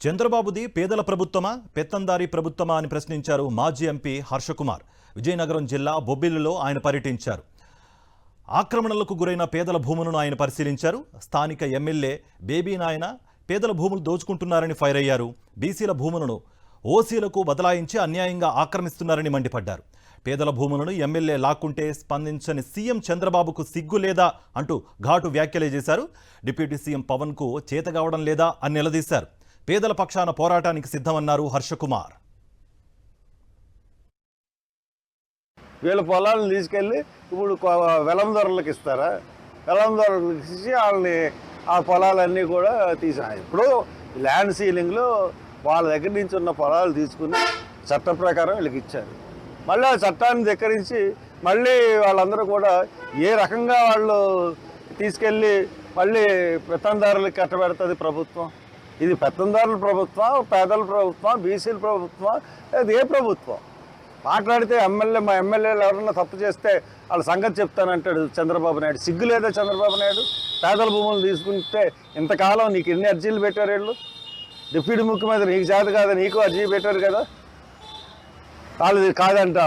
చంద్రబాబుది పేదల ప్రభుత్వమా పెత్తందారీ ప్రభుత్వమా అని ప్రశ్నించారు మాజీ ఎంపీ హర్షకుమార్. విజయనగరం జిల్లా బొబ్బిలిలో ఆయన పర్యటించారు. ఆక్రమణలకు గురైన పేదల భూములను ఆయన పరిశీలించారు. స్థానిక ఎమ్మెల్యే బేబీ నాయన పేదల భూములు దోచుకుంటున్నారని ఫైర్ అయ్యారు. బీసీల భూములను ఓసీలకు బదలాయించి అన్యాయంగా ఆక్రమిస్తున్నారని మండిపడ్డారు. పేదల భూములను ఎమ్మెల్యే లాక్కుంటే స్పందించని సీఎం చంద్రబాబుకు సిగ్గు లేదా అంటూ ఘాటు వ్యాఖ్యలే చేశారు. డిప్యూటీ సీఎం పవన్కు చేతగావడం లేదా అని నిలదీశారు. పేదల పక్షాన పోరాటానికి సిద్ధమన్నారు హర్షకుమార్. వీళ్ళ పొలాలను తీసుకెళ్ళి ఇప్పుడు వెలందొరలకు ఇస్తారా? వెలందొరలకు ఇచ్చి వాళ్ళని ఆ పొలాలన్నీ కూడా తీసాయి. ఇప్పుడు ల్యాండ్ సీలింగ్లో వాళ్ళ దగ్గర నుంచి ఉన్న పొలాలు తీసుకుని చట్ట ప్రకారం వీళ్ళకి ఇచ్చారు. మళ్ళీ ఆ చట్టాన్ని ధిక్కరించి మళ్ళీ వాళ్ళందరూ కూడా ఏ రకంగా వాళ్ళు తీసుకెళ్ళి మళ్ళీ పెత్తందారులకు కట్టబెడుతుంది ప్రభుత్వం. ఇది పెత్తందారుల ప్రభుత్వం, పేదల ప్రభుత్వం, బీసీల ప్రభుత్వం, అది ఏ ప్రభుత్వం? మాట్లాడితే మా ఎమ్మెల్యేలు ఎవరన్నా తప్పు చేస్తే వాళ్ళ సంగతి చెప్తానంటాడు చంద్రబాబు నాయుడు. సిగ్గు లేదా చంద్రబాబు నాయుడు? పేదల భూములు తీసుకుంటే ఇంతకాలం నీకు ఎన్ని అర్జీలు పెట్టారు వీళ్ళు? డిప్యూటీ ముఖ్యమంత్రి నీకు చేత కాదా? నీకు అర్జీ పెట్టారు కదా, వాళ్ళది కాదంట.